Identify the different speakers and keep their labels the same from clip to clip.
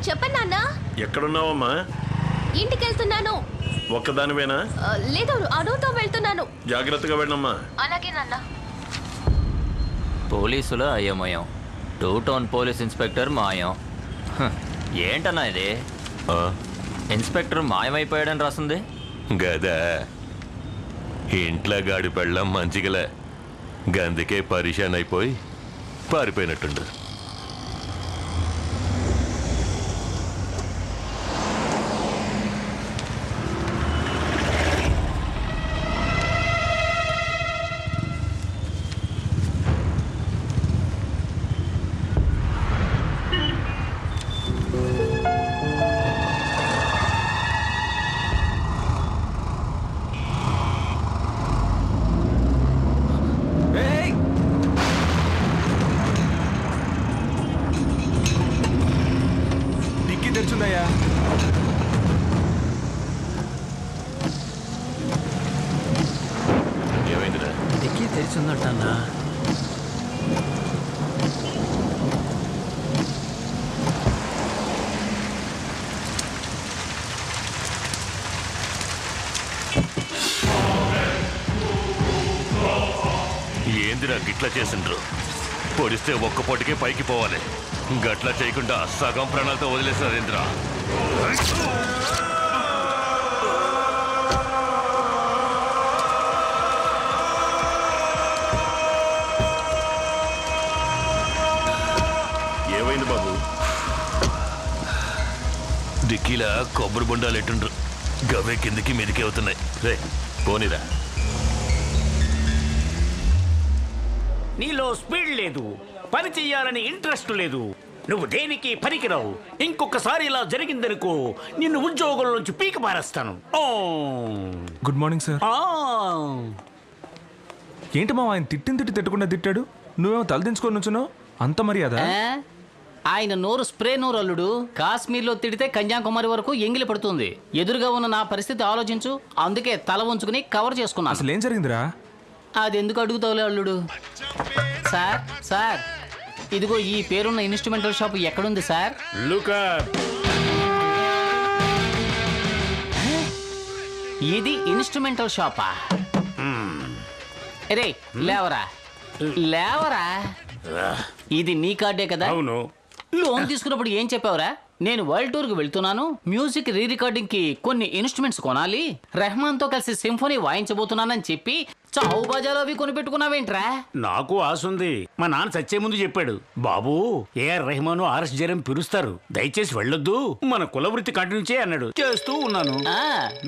Speaker 1: చెప్పండి నాన్న.
Speaker 2: ఎక్కడున్నావమ్మా?
Speaker 1: ఇంటికి వెళ్తున్నాను.
Speaker 2: ఒక్కదానివేనా?
Speaker 1: లేదు, అనుతో వెళ్తున్నాను.
Speaker 2: జాగ్రత్తగా వెళ్ళమ్మా.
Speaker 1: అలాగే నాన్న.
Speaker 3: పోలీసులు అయోమయం, 2 టౌన్ పోలీస్ ఇన్స్పెక్టర్ మాయం. ఏంటన్నా ఇది? ఇన్స్పెక్టర్ మాయమైపోయాడని రాసింది
Speaker 4: గదా. ఇంట్లో గాడి పెళ్ళం మంచిగలే, గందుకే పరిశాన్ అయిపోయి పారిపోయినట్టుండు.
Speaker 3: ఏమైందిరా?
Speaker 5: డిక్కీ తెరిచిందటన్నా.
Speaker 4: ఏందిరా గిట్లా చేసిండ్రు? పొడిస్తే ఒక్క పొటికే పైకి పోవాలి, గట్లా చేయకుండా సగం ప్రాణాలతో వదిలేసారేంద్రా?
Speaker 2: ఏమైంది బాబు?
Speaker 4: డిక్కీలా కొబ్బరి బొండాలు ఎట్టుండ్రు, గవే కిందికి మీదికి అవుతున్నాయి. రే పోనీరా.
Speaker 6: నీలో స్పీడ్ లేదు, పని చెయ్యాలని ఇంట్రెస్ట్ లేదు, నువ్వు దేనికి పనికిరావు. ఇంకొకసారి ఇలా జరిగిందనుకో నిన్ను ఉద్యోగంలో నుంచి పీక పారేస్తాను.
Speaker 7: Good morning sir. ఏంటి మా ఆయన తిట్టకుండా తిట్టాడు, నువ్వేమో తలదించుకొని నుంచున్నావు? అంత మర్యాద?
Speaker 5: ఆయన నోరు స్ప్రే నోరు అల్లుడు. కాశ్మీర్లో తిడితే కన్యాకుమారి వరకు ఎంగిలి పడుతుంది. ఎదురుగా ఉన్న నా పరిస్థితి ఆలోచించు. అందుకే తల ఉంచుకుని కవర్ చేసుకున్నా.
Speaker 7: అసలు ఏం జరిగిందిరా?
Speaker 5: అది ఎందుకు అడుగుతావులే అల్లుడు. సార్ సార్, ఇదిగో ఈ పేరున్న ఇన్స్ట్రుమెంటల్ షాప్ ఎక్కడుంది సార్? ఇది ఇన్స్ట్రుమెంటల్ షాపా? రే లేవరా లేవరా. ఇది నీ కార్డే కదా?
Speaker 6: అవును.
Speaker 5: లోన్ తీసుకున్నప్పుడు ఏం చెప్పావురా? నేను వరల్డ్ టూర్ కి వెళ్తున్నాను, మ్యూజిక్ రీ రికార్డింగ్ కి కొన్ని ఇన్స్ట్రుమెంట్స్ కొనాలి, రెహమాన్ తో కలిసి సింఫోనీ వాయించబోతున్నానని చెప్పి చావు బాజాలో అవి కొనిపెట్టుకున్నావేంట్రా?
Speaker 6: నాకు ఆశ ఉంది. మా నాన్న చచ్చే ముందు చెప్పాడు, బాబు ఏఆర్ రెహమాన్ ఆర్ఎస్ జరం పిలుస్తారు, దయచేసి వెళ్ళొద్దు, మన కుల వృత్తి కంటిన్యూ చేయి అన్నాడు. చేస్తూ ఉన్నాను.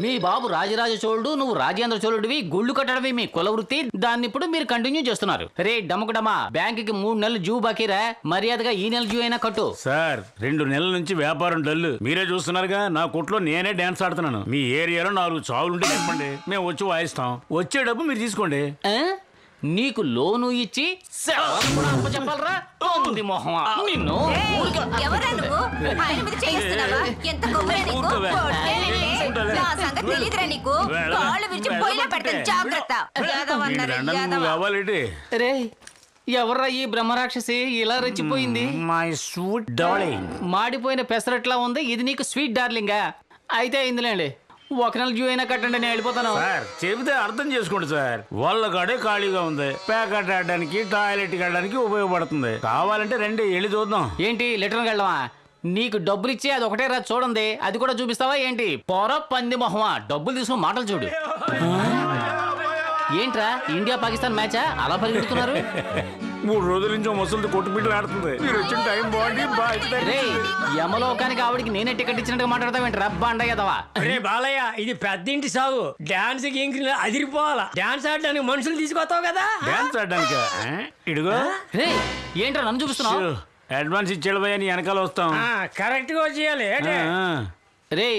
Speaker 5: మీ బాబు రాజరాజ చోళుడు, నువ్వు రాజేంద్ర చోళుడివి. గుళ్ళు కట్టడమే మీ కుల వృత్తి, దాన్ని ఇప్పుడు మీరు కంటిన్యూ చేస్తున్నారు. రే డమకుడమా, బ్యాంకుకి 3 నెలలు డ్యూ బాకీరా, మర్యాదగా ఈ నెల డ్యూ అయినా కట్టు.
Speaker 6: సార్ 2 నెలల నుంచి వ్యాపారం డల్, మీరే చూస్తున్నారుగా. నా కొట్లో నేనే డాన్స్ ఆడుతున్నాను. మీ ఏరియాలో 4 చావులుంటే చెప్పండి, మేము వచ్చి వాయిస్తాం. వచ్చే డబ్బు మీరు తీసుకోండి.
Speaker 5: నీకు లోను ఇచ్చి చెప్పాలరా మొహమా నిన్ను. రే ఎవర్రా ఈ బ్రహ్మరాక్షసి ఇలా రెచ్చిపోయింది? మాడిపోయిన పెసరట్లా ఉంది. ఇది నీకు స్వీట్ డార్లింగా? అయితే అయిందిలేండి, 1 నెల డ్యూ అయినా కట్టండి, నేను వెళ్ళిపోతాను.
Speaker 6: సార్ చెబితే అర్థం చేసుకోండి సార్, వాళ్ళ కాడే ఖాళీగా ఉంది, ప్యాకెట్ ఆడడానికి టాయిలెట్ వెళ్ళడానికి ఉపయోగపడుతుంది. కావాలంటే రండి వెళ్ళి చూద్దాం.
Speaker 5: ఏంటి లెటర్కి వెళ్ళవా? నీకు డబ్బులు ఇచ్చి అది ఒకటే రా చూడండి, అది కూడా చూపిస్తావా ఏంటి? పొర పంది మొహమా, డబ్బులు తీసుకుని మాటలు చూడు. ఏంట్రా ఇండియా పాకిస్తాన్ మ్యాచా అలా పరిగెడుతున్నారు?
Speaker 6: 3 రోజుల నుంచి ముసలిది కొట్టుబిడ్డలు ఆడుతుంది. మీరు వచ్చిన టైం బాగుంది.
Speaker 5: యమలోకానికి ఆవిడికి నేనే టికెట్ ఇచ్చినట్టుగా మాట్లాడతావేంటి రబ్బా అండగదవా?
Speaker 8: రే బాలయ్య, ఇది పెద్దింటి సాగు. డాన్స్ కి అదిరిపోవాలా. డాన్స్ ఆడడానికి మనుషులు తీసుకొస్తావు కదా?
Speaker 6: డాన్స్ ఆడడానికి ఇడుగో.
Speaker 5: రే ఏంట్రా నన్ను చూపిస్తున్నావు?
Speaker 6: అడ్వాన్స్ ఇచ్చాడు భయ్యా, నీ వెనకాల వస్తాం.
Speaker 8: కరెక్ట్ గా వచ్చేయాలి.
Speaker 5: రే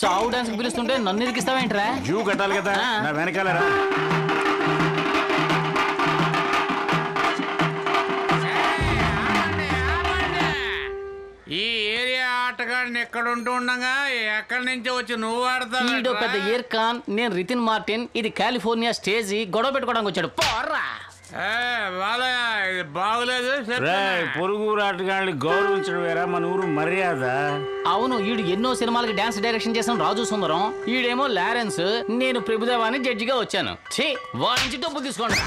Speaker 5: చావు డాన్స్ పిలుస్తుంటే నన్ను ఇరికిస్తావేంట్రా?
Speaker 6: జూ కట్టాలి కదా, నా వెనకాల రా.
Speaker 9: ఈ ఏరియా ఆటగాడిని ఎక్కడ ఉంటూ ఉండగా ఎక్కడి నుంచి వచ్చి నువ్వు ఆడతావు?
Speaker 5: పెద్ద ఇర్కాన్, నేను రితిన్ మార్టిన్. ఇది కాలిఫోర్నియా స్టేజీ. గొడవ పెట్టుకోవడానికి వచ్చాడు. పోరా
Speaker 9: బాలయ్య ఇది బాగులేదు
Speaker 6: పొరుగు ఆటగాళ్ళని గౌరవించడం వేరా మన ఊరు మర్యాద.
Speaker 5: అవును, ఈడు ఎన్నో సినిమాలకి డాన్స్ డైరెక్షన్ చేసిన రాజు సుందరం, ఈడేమో లారెన్స్, నేను ప్రభుదేవాని జడ్జిగా వచ్చాను. ఛీ, వాడి నుంచి డబ్బులు తీసుకోండి.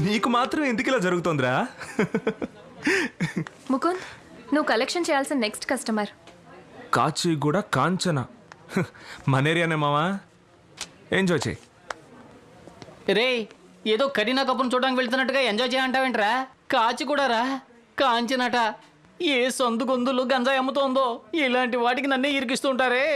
Speaker 7: నీకు మాత్రం ఎందుకు ఇలా జరుగుతుందిరా?
Speaker 1: ముకుంద్, నువ్వు కలెక్షన్ చేయాల్సిన నెక్స్ట్ కస్టమర్.
Speaker 7: కాచిగూడ కాంచన మన ఏరియానే మావా. ఎంజాయ్ చేయి.
Speaker 5: రే, ఏదో కరీనా కపూర్ చూడడానికి వెళ్తున్నట్టుగా ఎంజాయ్ చేయంటావేంట్రా? కాచిగూడ రా, కాంచనట. ఏ సొందు గొంతులు గంజాయి అమ్ముతోందో, ఇలాంటి వాటికి నన్నే ఇరికిస్తుంటారే.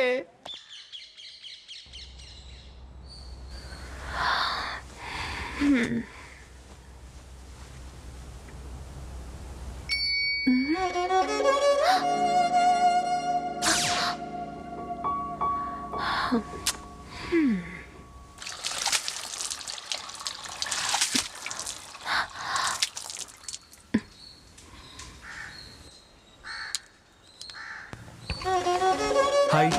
Speaker 7: హాయ్.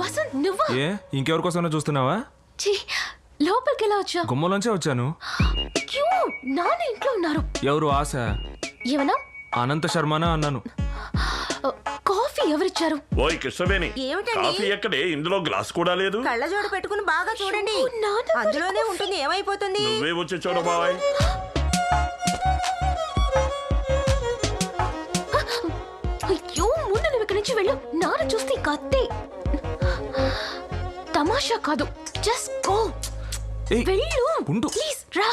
Speaker 1: వసంత్, నువ్వా?
Speaker 7: ఏ ఇంకెవరికోసమైనా చూస్తున్నావా?
Speaker 1: లోపలికి ఎలా వచ్చా?
Speaker 7: గుమ్మలోంచే వచ్చాను.
Speaker 1: నాన్న ఇంట్లో ఉన్నారు.
Speaker 7: ఎవరు? ఆశ.
Speaker 1: ఏమన్నా?
Speaker 7: అనంత శర్మనా అన్నాను.
Speaker 1: కాఫీ ఎవరిచ్చారు?
Speaker 2: ఓయ్ కృష్ణవేణి, కాఫీ ఎక్కడే? ఇందులో గ్లాస్ కూడా లేదు.
Speaker 10: కళ్ళజోడు పెట్టుకుని బాగా చూడండి, అందులోనే ఉంటుంది. ఏమైపోతుంది?
Speaker 2: నువ్వే వచ్చి చూడ బాబాయ్.
Speaker 1: అయ్యో, ముందు నువ్వు ఇక్కడి నుంచి వెళ్ళు. నాన్న చూస్తే కత్తి. తమాషా కాదు, జస్ట్ గో. వెళ్ళు ప్లీజ్. రా.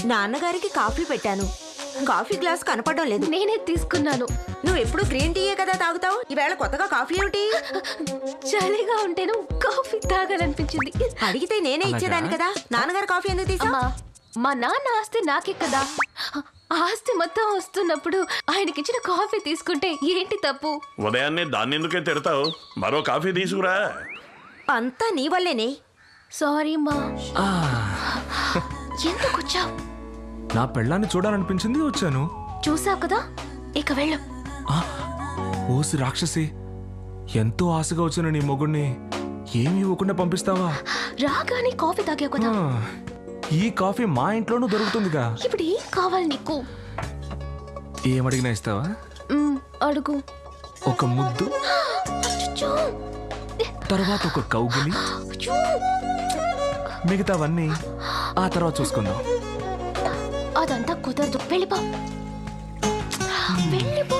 Speaker 10: నాన్నగారికి కాఫీ పెట్టాను, కాఫీ గ్లాస్ కనపడడం లేదు.
Speaker 1: నేనే తీసుకున్నాను.
Speaker 10: నువ్వు ఎప్పుడు గ్రీన్ టీయే కదా తాగుతావు, ఈవేళ కొత్తగా కాఫీ ఏమిటి?
Speaker 1: చలిగా ఉంటేను కాఫీ తాగాలనిపించింది.
Speaker 10: అడిగితే నేనే ఇచ్చేదాన్ని కదా. నాన్నగారు కాఫీ ఎందుకు తీసా?
Speaker 1: మా నాన్న ఆస్తి నాకే కదా. ఆస్తి మొత్తం వస్తున్నప్పుడు ఆయనకిచ్చిన కాఫీ తీసుకుంటే ఏంటి తప్పు?
Speaker 2: ఉదయాన్నే దాన్ని ఎందుకే తిడతావు? మరో కాఫీ తీసుకురా.
Speaker 10: అంతా నీ వల్లేనే.
Speaker 1: సారీ మా. ఎందుకు వచ్చావు?
Speaker 7: నా పెళ్ళాన్ని చూడాలనిపించింది, వచ్చాను.
Speaker 1: చూసావు కదా, ఇక వెళ్ళు.
Speaker 7: ఓసి రాక్షసి, ఎంతో ఆశగా వచ్చిన నీ మొగుడిని ఏమీ ఇవ్వకుండా పంపిస్తావా?
Speaker 1: రాగానే కాఫీ తాగావు కదా.
Speaker 7: ఈ కాఫీ మా ఇంట్లోనూ దొరుకుతుందిగా.
Speaker 1: ఇప్పుడు ఏం కావాలి నీకు?
Speaker 7: ఏమడిగినా ఇస్తావా?
Speaker 1: అడుగు.
Speaker 7: ఒక ముద్దు, తర్వాత ఒక కౌగిలి, మిగతావన్నీ ఆ తర్వాత చూసుకుందాం.
Speaker 1: అదంతా కుదరదు. వెళ్ళిపో. వెళ్ళిపో.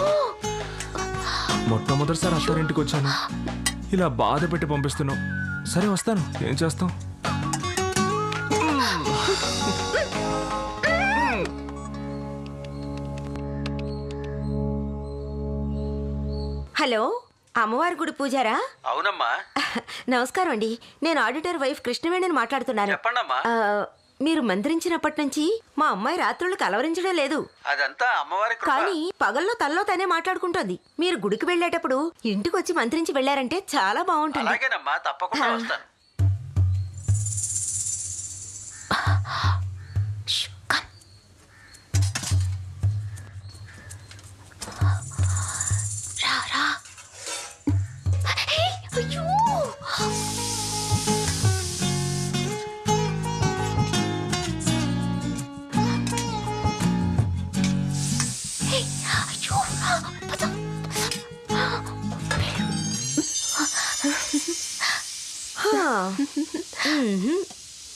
Speaker 7: మొట్టమొదటిసారి అత్తారింటికి వచ్చాను, ఇలా బాధ పెట్టి పంపిస్తున్నావు. సరే వస్తాను, ఏం చేస్తాం.
Speaker 10: హలో, అమ్మవారి గుడి పూజారా?
Speaker 11: అవునమ్మా.
Speaker 10: నమస్కారం అండి, నేను ఆడిటర్ వైఫ్ కృష్ణవేణిని మాట్లాడుతున్నాను.
Speaker 11: చెప్పండమ్మా.
Speaker 10: మీరు మంత్రించినప్పటి నుంచి మా అమ్మాయి రాత్రులు కలవరించడం లేదు.
Speaker 11: అదంతా అమ్మవారి కృప.
Speaker 10: కానీ పగల్లో తనలో తనే మాట్లాడుకుంటోంది. మీరు గుడికి వెళ్ళేటప్పుడు ఇంటికి వచ్చి మంత్రించి వెళ్ళారంటే చాలా బాగుంటుంది.
Speaker 11: అలాగేనమ్మా, తప్పకుండా వస్తాను.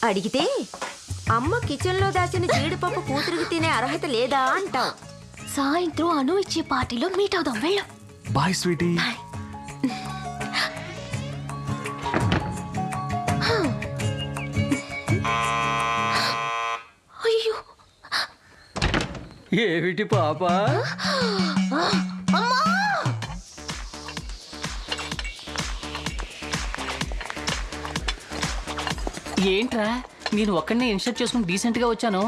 Speaker 10: అడిగితే అమ్మ కిచెన్ లో దాచిన జీడిపప్పు కూతురికి తినే అర్హత లేదా అంటావు.
Speaker 1: సాయంత్రం అను ఇచ్చే పార్టీలో మీట్ అవుదాం. వెళ్ళు.
Speaker 7: Bye sweetie.
Speaker 1: అయ్యో,
Speaker 8: ఏమిటి పాప?
Speaker 5: ఏంట్రా నేను ఒక్కడిని ఇన్స్టెట్ చేసుకుని డీసెంట్ గా వచ్చాను,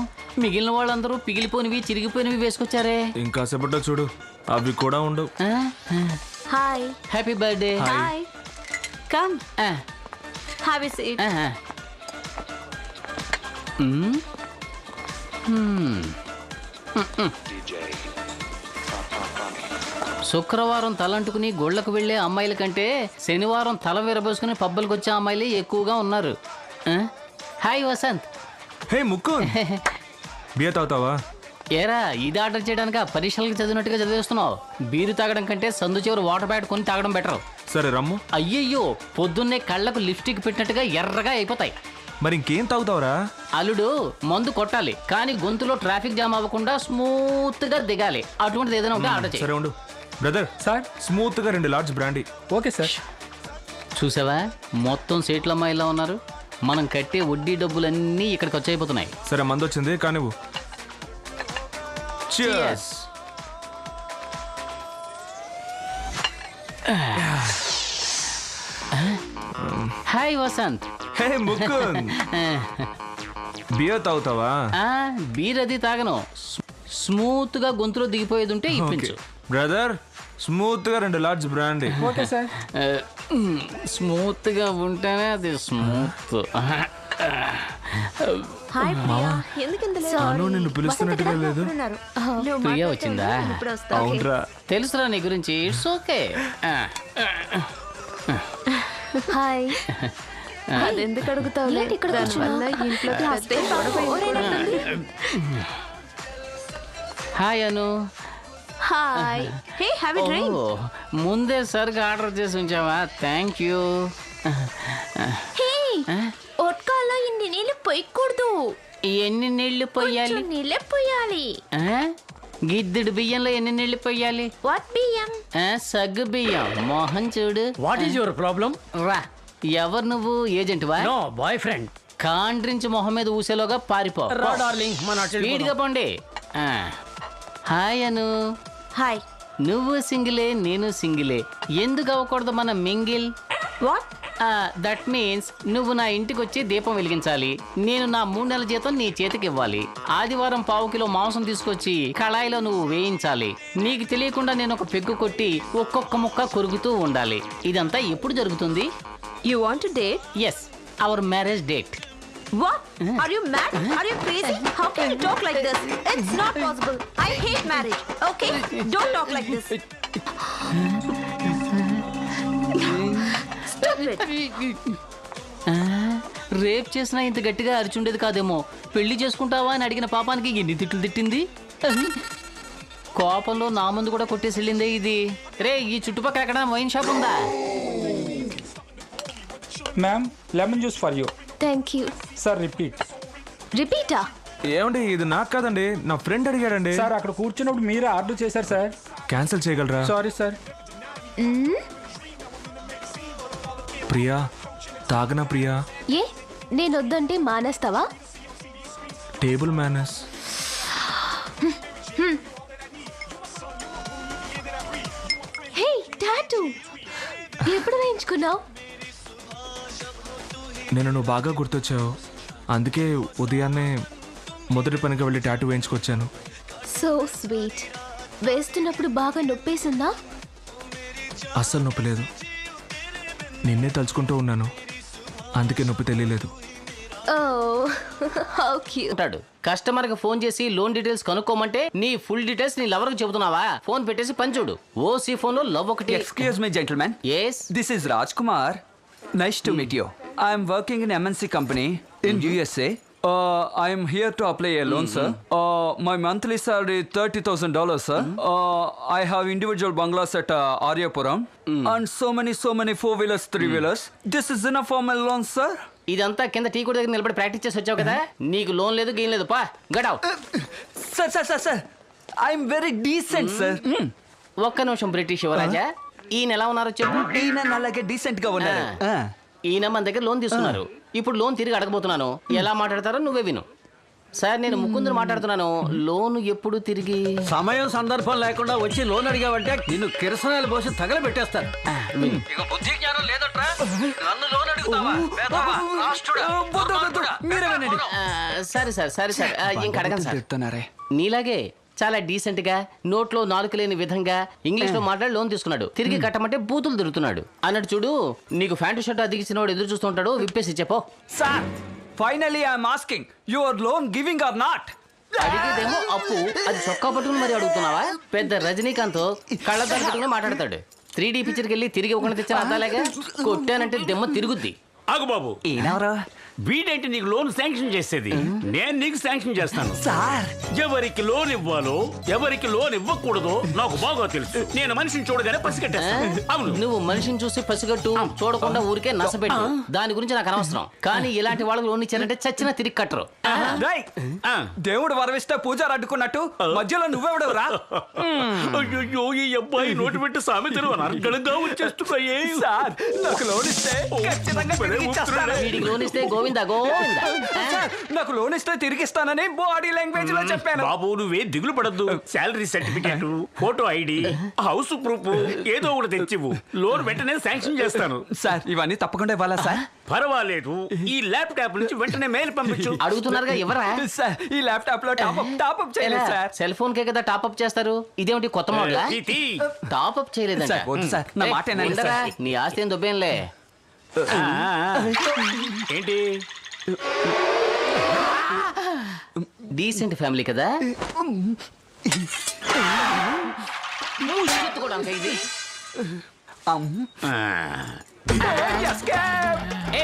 Speaker 5: మిగిలిన వాళ్ళందరూ పిగిలిపోయినవి చిరిగిపోయినవి వేసుకొచ్చారే.
Speaker 7: ఇంకా సేపట్లో చూడు అవి కూడా ఉండవు.
Speaker 1: Hi.
Speaker 5: Happy birthday.
Speaker 1: Hi. Come. Have a seat.
Speaker 5: శుక్రవారం తలంటుకుని గోళ్లకు వెళ్లే అమ్మాయిల కంటే శనివారం తల విరబోసుకుని పబ్బులకు వచ్చే అమ్మాయిలే ఎక్కువగా ఉన్నారు. హాయ్ వసంత్.
Speaker 7: హే ముక్కు బియర్ తాగుతావా?
Speaker 5: ఏరా ఇది ఆర్డర్ చేయడానికి పరీక్షలకు చదివినట్టుగా చదివేస్తున్నావు. బీరు తాగడం కంటే సందు చివరి వాటర్ బ్యాట్ కొని తాగడం బెటర్.
Speaker 7: సరే రమ్ము.
Speaker 5: అయ్యయ్యో పొద్దున్నే కళ్ళకు లిప్స్టిక్ పెట్టినట్టుగా ఎర్రగా అయిపోతాయి.
Speaker 7: మరి ఇంకేం తాగుతావురా?
Speaker 5: అల్లుడు మందు కొట్టాలి కానీ గొంతులో ట్రాఫిక్ జామ్ అవ్వకుండా స్మూత్ గా దిగాలి. అటువంటిది ఏదైనా ఉంటే ఆర్డర్ చేయి.
Speaker 7: సరే ఉండు బ్రదర్. సార్ స్మూత్ గా 2 లార్జ్ బ్రాండీ. Okay sir.
Speaker 5: చూసావా మొత్తం సీట్ల అమ్మాయిలా ఉన్నారు. మనం కట్టే వడ్డీ డబ్బులన్నీ ఇక్కడికి వచ్చైపోతున్నాయి.
Speaker 7: సరే మందు వచ్చింది కానీ Cheers. హాయ్ వసంత్.
Speaker 3: హే ముకుంద్.
Speaker 7: బియర్ తాగుతావా?
Speaker 5: బీర్ అది తాగను. స్మూత్ గా గొంతులో దిగిపోయేది ఉంటే ఇప్పించు.
Speaker 7: బ్రదర్ స్మూత్ గా 2 large brandy.
Speaker 5: Okay sir. Smooth గా ఉంటేనే అది స్మూత్.
Speaker 1: హాయ్ ప్రియా. ఎందుకింత లేట్?
Speaker 7: నిన్ను పిలుస్తున్నట్టుగా లేదు.
Speaker 5: ప్రియా వచ్చిందా?
Speaker 7: అవునరా.
Speaker 5: తెలుసురా నీ గురించి. It's okay.
Speaker 1: హాయ్. అదెందుకు అడుగుతావు?
Speaker 5: Hi Anu.
Speaker 1: Hi. Hey have a drink.
Speaker 5: ముందే సరిగా ఆర్డర్ చేసి ఉంచావా? Thank you.
Speaker 1: హే ఒట్కాలో ఇన్ని నీళ్ళు పోయకూడదు.
Speaker 5: ఎన్ని నీళ్లు పోయాలి?
Speaker 1: నీళ్ళే పోయాలి.
Speaker 5: గిద్దెడు బియ్యంలో ఎన్ని నీళ్లు పోయాలి?
Speaker 1: వాట్ బియ్యం?
Speaker 5: సగ్గు బియ్యం. మోహన్ చూడు.
Speaker 8: What is your problem?
Speaker 5: రా. ఎవరు నువ్వు? ఏజెంట్ వా?
Speaker 8: No boy friend.
Speaker 5: కాండ్రించి మొహం మీద ఊసేలోగా పారిపో.
Speaker 8: రా డార్లింగ్ మన
Speaker 5: స్పీడ్ గా పోండి. హాయ్ అను.
Speaker 1: హాయ్.
Speaker 5: నువ్వు సింగిలే నేను సింగిలే. ఎందుకు అవ్వకూడదు మన మింగిల్?
Speaker 1: వాట్?
Speaker 5: దట్ మీన్స్ నువ్వు నా ఇంటికి వచ్చి దీపం వెలిగించాలి. నేను నా 3 నెలల జీతం నీ చేతికి ఇవ్వాలి. ఆదివారం 1/2 కిలో మాంసం తీసుకొచ్చి కళాయిలో నువ్వు వేయించాలి. నీకు తెలియకుండా నేను ఒక పెగ్గు కొట్టి ఒక్కొక్క ముక్క కొరుకుతూ ఉండాలి. ఇదంతా ఎప్పుడు జరుగుతుంది?
Speaker 1: You want to date?
Speaker 5: Yes, our marriage date.
Speaker 1: What? Are you mad? Are you crazy? How can you talk like this? It's not possible. I hate marriage. Okay? Don't talk like this. Stop it.
Speaker 5: Rape చేసినా ఇంత గట్టిగా అరిచుండేది కాదేమో. పెళ్లి చేసుకుంటావా అని అడిగిన పాపానికి ఎన్ని తిట్లు తిట్టింది. కోపంలో నా ముందు కూడా కొట్టేసి వెళ్ళిందే ఇది. రే ఈ చుట్టుపక్కల ఎక్కడ వైన్ షాప్ ఉందా?
Speaker 12: Ma'am lemon juice for you.
Speaker 1: Thank you
Speaker 12: sir. Repeat.
Speaker 1: రిపీటా?
Speaker 7: ఏమండి ఇది నాకు కాదండి, నా ఫ్రెండ్ అడిగాడండి.
Speaker 12: సార్ అక్కడ కూర్చున్నప్పుడు మీరే ఆర్డర్ చేశారు సార్.
Speaker 7: క్యాన్సిల్ చేయగలరా?
Speaker 12: Sorry sir.
Speaker 7: ప్రియా తాగనా? ప్రియా
Speaker 1: ఏ నేను వద్దంటే మానేస్తావా?
Speaker 7: Table manners.
Speaker 1: హే టాటూ ఎప్పుడు వేయించుకున్నావు?
Speaker 7: నేను నువ్వు బాగా గుర్తొచ్చావు, అందుకే ఉదయాన్నే మొదటి పనిగా వెళ్ళి టాటూ వేయించుకొచ్చాను.
Speaker 1: So sweet. వేస్తున్నప్పుడు బాగా నొప్పేసిందా?
Speaker 7: అస్సలు నొప్పి లేదు. నిన్నే తలుచుకుంటూ ఉన్నాను, అందుకే నొప్పి తెలియలేదు.
Speaker 5: కస్టమర్ కి ఫోన్ చేసి లోన్ డీటెయిల్స్ కనుక్కోమంటే నీ ఫుల్ డీటెయిల్స్ నీ లవర్ కి చెబుతున్నావా? ఫోన్ పెట్టేసి పని చూడు. ఓసీ ఫోన్ లో లవ్ ఒకటి.
Speaker 11: Excuse me, gentlemen.
Speaker 5: Yes.
Speaker 11: This is Rajkumar. Nice to meet you. I am working in MNC company in USA. I am here to apply a loan, sir. My monthly salary $30,000, sir. I have individual bungalows at Aryapuram and so many 4-wheelers, 3-wheelers. This is enough for my loan, sir.
Speaker 5: ఇదంతా కింద tea కూడా దగ్గర నిలబడి practice చేసి వచ్చావు కదా. నీకు loan లేదు గేమ్ లేదు. పా get out.
Speaker 11: Sir. I am very decent, sir.
Speaker 5: ఒక్క నిమిషం బ్రిటిష్ యువరాజా, ఈయన ఎలా ఉన్నారో చెప్పు.
Speaker 11: ఈయన అలాగే డీసెంట్ గా ఉన్నారు.
Speaker 5: ఈయన మన దగ్గర లోన్ తీసుకున్నారు. ఇప్పుడు లోన్ తిరిగి అడగబోతున్నాను. ఎలా మాట్లాడతారో నువ్వే విను. సార్ నేను ముకుందుని మాట్లాడుతున్నాను. లోన్ ఎప్పుడు తిరిగి?
Speaker 13: సమయం సందర్భం లేకుండా వచ్చి లోన్ అడిగావంటే నిన్ను కిరసనాలు పోసి తగలబెట్టేస్తాను. బుద్ధి జ్ఞానం లేదట్రా, నన్ను లోన్ అడుగుతావా?
Speaker 5: సరే సార్ ఇంక అడగండి సార్. నీలాగే చాలా డీసెంట్ గా నోట్లో నాలుక లేని విధంగా ఇంగ్లీష్ లో మాట్లాడి లోన్ తీసుకున్నాడు. తిరిగి కట్టమంటే బూతులు తిరుగుతున్నాడు అన్నట్టు చూడు. నీకు ప్యాంటు షర్ట్ అదిగిసిన వాడు ఎదురు చూస్తుంటాడు. విప్పేసి చెప్పో.
Speaker 11: Sir finally I'm asking your loan giving or not?
Speaker 5: అడిగేదేమో అప్పు, అది చొక్కా పట్టుకుని మరి అడుగుతున్నావా? పెద్ద రజనీకాంత్ కళ్ళద్దాలు పట్టుకుని మాట్లాడతాడు. 3D పిక్చర్కి వెళ్ళి తిరిగి ఒకటి తెచ్చిన అద్దాలేగా కొట్టానంటే దెమ్మ తిరుగుద్ది.
Speaker 6: ఆగు బాబు, వీడేంటి నీకు లోన్ శాంక్షన్ చేసేది? నేను నీకు శాంక్షన్ చేస్తాను
Speaker 11: సార్.
Speaker 6: ఎవరికి లోన్ ఇవ్వాలో ఎవరికి లోన్ ఇవ్వకూడదో నాకు బాగా తెలుసు. నేను మనిషిని చూడగానే పసిగట్టేస్తాను. అవును,
Speaker 5: నువ్వు మనిషిని చూసి పసిగట్టు, చూడకుండా ఊరికే నసపెట్టు. దాని గురించి నాకు అనవసరం. కానీ ఇలాంటి వాళ్ళకి లోన్ ఇచ్చారంటే చచ్చినా తిరిగి కట్టరు.
Speaker 11: దేవుడు వరవిస్తే పూజారు అడ్డుకున్నట్టు మధ్యలో నువ్వెవడవురా?
Speaker 6: అయ్యో, ఈ అబ్బాయి నోటి పెట్టి సామెతలు అనర్గళంగా వచ్చేస్తున్నాయే.
Speaker 11: సార్ నాకు లోన్ ఇస్తే ఖచ్చితంగా తిరిగి ఇచ్చేస్తాను.
Speaker 5: వీడికి లోన్ ఇస్తే గోవిందా గోవిందా.
Speaker 11: నాకు లోన్ ఇస్తే తిరిగి ఇస్తానని బాడీ లాంగ్వేజ్ లో చెప్పాను.
Speaker 6: బాబు నువ్వే దిగులు పడద్దు. Salary certificate, photo ID, house proof ఏదో ఒకటి తెచ్చివు. లోన్ వెంటనే శాంక్షన్ చేస్తాను.
Speaker 11: సార్ ఇవన్నీ తప్పకుండా ఇవ్వాలా సార్?
Speaker 6: పర్వాలేదు, ఈ ల్యాప్టాప్ నుంచి వెంటనే మెయిల్ పంపించు.
Speaker 5: అడుగుతున్నారుగా ఎవరా?
Speaker 11: సార్ ఈ ల్యాప్టాప్ లో టాప్అప్ చేయలేదు సార్.
Speaker 5: సెల్ ఫోన్ కే కదా టాప్అప్ చేస్తారు. ఇదేమిటి కొత్త మోడల్? టాప్అప్ చేయలేదంట.
Speaker 11: సార్ నా మాట ఏనండి సార్.
Speaker 5: నీ ఆస్తి ఏం దొబ్బేంలే.
Speaker 6: ఏంటి
Speaker 5: డీసెంట్ ఫ్యామిలీ కదా.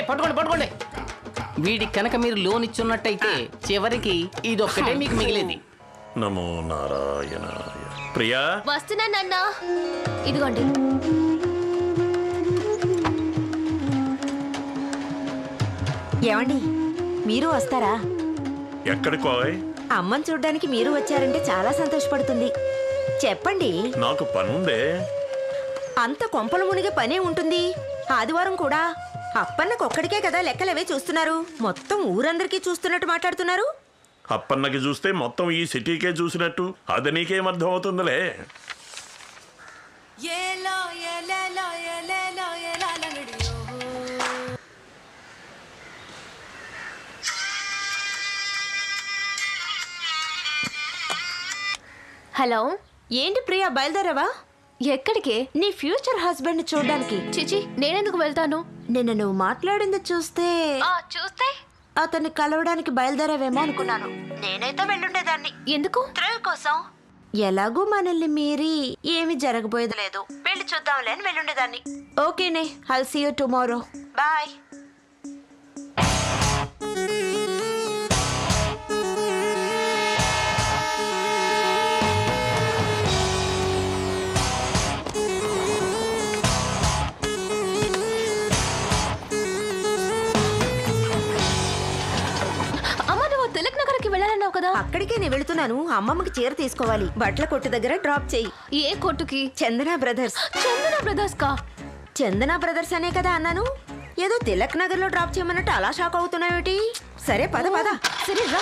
Speaker 5: పట్టుకోండి. వీడికి కనుక మీరు లోన్ ఇచ్చున్నట్టయితే చివరికి ఇదొక్కటే మీకు మిగిలేది.
Speaker 2: నమో నారాయణాయ. ప్రియా
Speaker 1: వస్తున్నానన్నా, ఇదిగోండి.
Speaker 10: ఏమండి మీరు వస్తారా?
Speaker 2: ఎక్కడికోయ్?
Speaker 10: అమ్మని చూడ్డానికి మీరు వచ్చారంటే చాలా సంతోషపడుతుంది. చెప్పండి.
Speaker 2: నాకు పనుందే.
Speaker 10: అంత కొంపలు మునిగే పనే ఉంటుంది. ఆదివారం కూడా. అప్పన్నకొక్కడికే కదా లెక్కలవే చూస్తున్నారు. మొత్తం ఊరందరికీ చూస్తున్నట్టు మాట్లాడుతున్నారు.
Speaker 2: అప్పన్నకి చూస్తే మొత్తం ఈ సిటీకే చూసినట్టు. అది నీకేం అర్థం అవుతుందిలే.
Speaker 1: హలో,
Speaker 10: ఏంటి ప్రియా బయలుదేరావా?
Speaker 1: ఎక్కడికి?
Speaker 10: నీ ఫ్యూచర్ హస్బెండ్ చూడ్డానికి.
Speaker 1: చిచి, నేనెందుకు వెళ్తాను?
Speaker 10: నిన్న నువ్వు మాట్లాడింది చూస్తే అతన్ని కలవడానికి బయలుదేరావేమో అనుకున్నాను. నేనైతే వెళ్ళుండేదాన్ని.
Speaker 1: ఎందుకు?
Speaker 10: థ్రిల్ కోసం. ఎలాగూ మనల్ని మీరి ఏమి జరగబోయేది లేదు. వెళ్ళి చూద్దాంలే అని వెళ్ళుండేదాన్ని. ఓకేనే, I'll see you tomorrow. Bye.
Speaker 1: వెళ్ళాలన్నావు కదా.
Speaker 10: అక్కడికే నేను వెళుతున్నాను. అమ్మమ్మకి చీర తీసుకోవాలి. బట్టల కొట్టు దగ్గర డ్రాప్ చేయి.
Speaker 1: ఏ కొట్టుకి?
Speaker 10: చందన బ్రదర్స్.
Speaker 1: చందన బ్రదర్స్ కా?
Speaker 10: చందన బ్రదర్స్ అనే కదా అన్నాను. ఏదో తిలక్ నగర్ లో డ్రాప్ చేయమన్నట్టు అలా షాక్ అవుతున్నావేటి? సరే పద.
Speaker 1: సరే రా.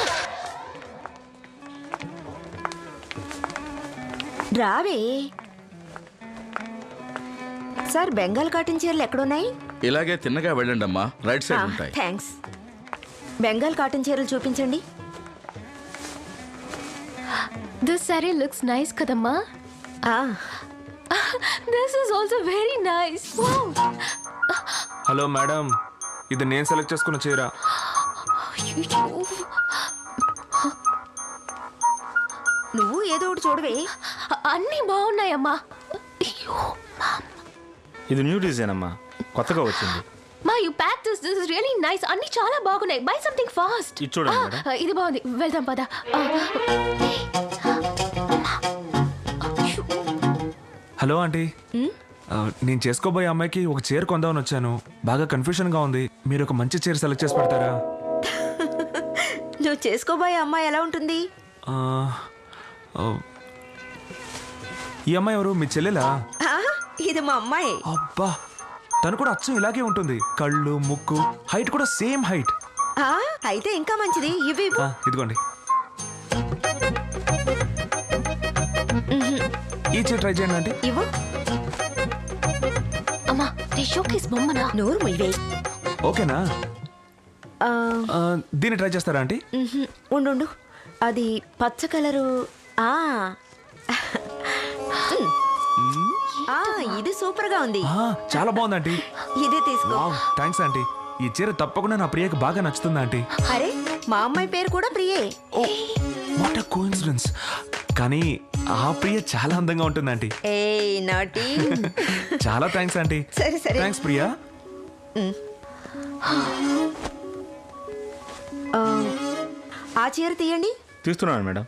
Speaker 10: రావే. సార్ బెంగాల్ కాటన్ చీరలు ఎక్కడున్నాయి?
Speaker 14: ఇలాగే తిన్నగా వెళ్ళండి అమ్మా, రైట్ సైడ్ ఉంటాయి.
Speaker 10: థ్యాంక్స్. బెంగాల్ కాటన్ చీరలు చూపించండి.
Speaker 1: This saree looks nice kadamma. This is also very nice. Wow.
Speaker 7: Hello madam, ఇది నేను సెలెక్ట్ చేసుకున్న చీర.
Speaker 10: నువ్వు ఏదో ఒకటి చూడవే.
Speaker 1: అన్నీ బాగున్నాయమ్మా.
Speaker 15: ఇది న్యూ డిజైన్ అమ్మా, కొత్తగా వచ్చింది.
Speaker 1: మా you pack this is really nice. అన్నీ చాలా బాగున్నాయి. By something fast.
Speaker 15: ఇది చూడండి మేడం.
Speaker 1: ఇది బాగుంది, వెళ్దాం పద.
Speaker 7: హలో ఆంటీ, నేను చేసుకోబోయే అమ్మాయికి ఒక చీర కొందామని వచ్చాను. బాగా కన్ఫ్యూషన్ గా ఉంది. మీరు ఒక మంచి చీర సెలెక్ట్ చేసి పెడతారా?
Speaker 10: నువ్వు చేసుకోబోయే అమ్మాయి ఎలా ఉంటుంది?
Speaker 7: ఈ అమ్మాయి ఎవరు? మీ చెల్లెలా?
Speaker 10: ఇది మా అమ్మాయి.
Speaker 7: అబ్బా, తను కూడా అచ్చం ఇలాగే ఉంటుంది. కళ్ళు, ముక్కు, హైట్ కూడా సేమ్ హైట్.
Speaker 10: అయితే ఇంకా మంచిది.
Speaker 7: ఇదిగోండి. ఈ చీర ట్రై చేయండి ఆంటీ.
Speaker 10: ఇవ్వు.
Speaker 1: అమ్మా నీ షోకేస్ బొమ్మనా?
Speaker 10: నోరు ముయ్యవే.
Speaker 7: ఓకేనా? దీన్ని ట్రై చేస్తారా ఆంటీ?
Speaker 10: ఉండు, అది పచ్చ కలరు. ఇది సూపర్ గా ఉంది.
Speaker 7: చాలా బాగుంది ఆంటీ.
Speaker 10: ఇదే తీసుకో.
Speaker 7: Thanks aunty. ఈ చీర తప్పకుండా నా ప్రియకి బాగా నచ్చుతుంది ఆంటీ.
Speaker 10: అరే మా అమ్మాయి పేరు కూడా ప్రియే.
Speaker 7: What a coincidence. కానీ ఆ ప్రియ చాలా అందంగా ఉంటుంది ఆంటీ.
Speaker 10: ఏయ్ నాటి.
Speaker 7: చాలా థ్యాంక్స్ ఆంటీ.
Speaker 10: సరే సరే.
Speaker 7: థ్యాంక్స్ ప్రియా.
Speaker 10: ఆ చీర తీయండి.
Speaker 15: తీస్తున్నాను మేడం.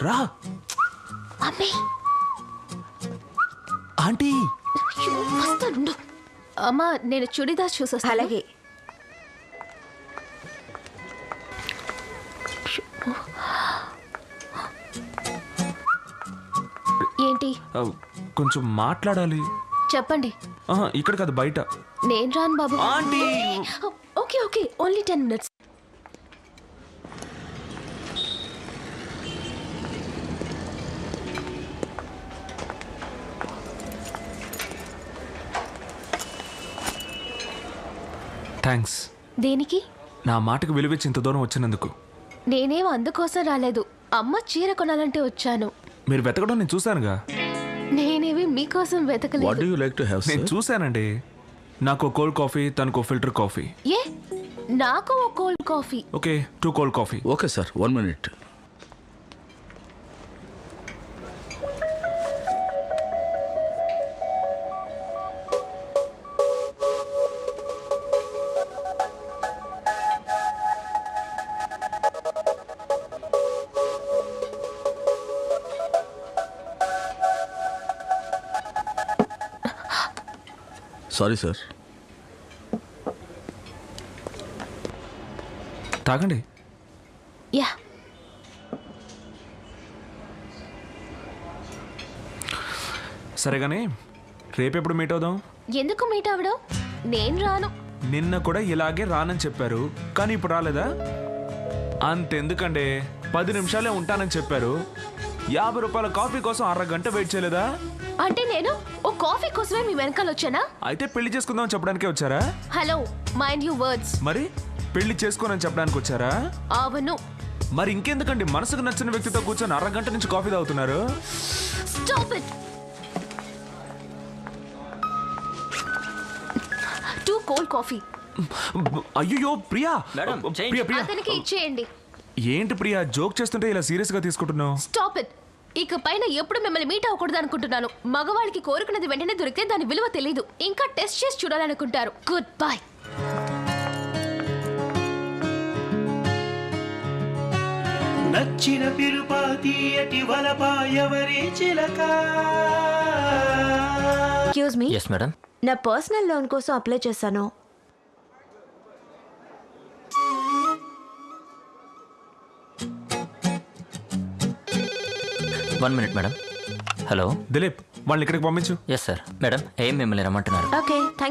Speaker 7: రా ఆంటీ.
Speaker 1: అమ్మా నేను చుడిదార్ చూసొస్తా.
Speaker 10: అలాగే.
Speaker 1: ఏంటి?
Speaker 7: కొంచెం మాట్లాడాలి.
Speaker 1: చెప్పండి.
Speaker 7: ఇక్కడ కాదు, బయట.
Speaker 1: నేను రాను బాబు.
Speaker 7: Aunty.
Speaker 1: Okay okay, only 10 minutes.
Speaker 7: Thanks.
Speaker 1: దేనికి?
Speaker 7: నా మాటకు విలువిచ్చి ఇంత దూరం వచ్చినందుకు.
Speaker 1: నేనేం అందుకోసం రాలేదు, అమ్మ చీర కొనాలంటే వచ్చాను.
Speaker 7: మీరు వెతకడం నేను చూశానుగా.
Speaker 1: నేనేవి మీకోసం వెతకలేదు.
Speaker 7: నేను చూశానండి. నాకు కోల్డ్ కాఫీ, తనకు ఫిల్టర్ కాఫీ.
Speaker 1: ఏ నాకు ఓ cold coffee.
Speaker 7: Okay 2 cold coffee.
Speaker 14: Okay sir, 1 minute. Sorry sir.
Speaker 7: తాగండి.
Speaker 1: యా.
Speaker 7: సరేగానే రేపెప్పుడు మీట్ అవుదాం?
Speaker 1: ఎందుకు మీట్ అవ్వడం? నేను రాను.
Speaker 7: నిన్న కూడా ఇలాగే రానని చెప్పారు, కానీ ఇప్పుడు రాలేదా? అంతెందుకండి, 10 నిమిషాలే ఉంటానని చెప్పారు. 50 రూపాయల కాఫీ కోసం అరగంట వెయిట్ చేయలేదా?
Speaker 1: అంటే నేను ఓ కాఫీ కోసమే మీ వెనకాల వచ్చానా?
Speaker 7: అయితే పెళ్లి చేసుకుందాం చెప్పడానికే వచ్చారా?
Speaker 1: Hello, mind you words.
Speaker 7: మరి పెళ్లి చేసుకోనని చెప్పడానికి వచ్చారా?
Speaker 1: అవును.
Speaker 7: మరి ఇంకెందుకండి మనసుకు నచ్చిన వ్యక్తితో కూర్చొని అరగంట నుంచి కాఫీ తాగుతున్నారు?
Speaker 1: Stop it. 2 cold coffee.
Speaker 7: అయ్యో ప్రియా. ప్రియా
Speaker 1: అతనికి ఇచ్చేయండి.
Speaker 7: ఏంటి ప్రియా, జోక్ చేస్తుంటే ఇలా సీరియస్ గా తీసుకుంటున్నావు?
Speaker 1: Stop it. ఇక పైన ఎప్పుడు మిమ్మల్ని మీట్ అవ్వకూడదు అనుకుంటున్నాను. మగవాళ్ళకి కోరుకున్నది వెంటనే దొరికితే దాని విలువ తెలీదు, ఇంకా టెస్ట్ చేసి చూడాలనుకుంటారు. Good bye.
Speaker 16: నచ్చిన పిరుపాతీయటి వలపాయవరే చిలక.
Speaker 10: Excuse me.
Speaker 3: Yes madam.
Speaker 10: నా పర్సనల్ లోన్ కోసం అప్లై చేశాను.
Speaker 3: One minute madam. Hello
Speaker 7: Dilip, వాళ్ళని ఇక్కడికి పంపించు.
Speaker 3: Yes sir. మేడం ఏం మిమ్మల్ని రమ్మంటున్నారు?
Speaker 10: ఓకే.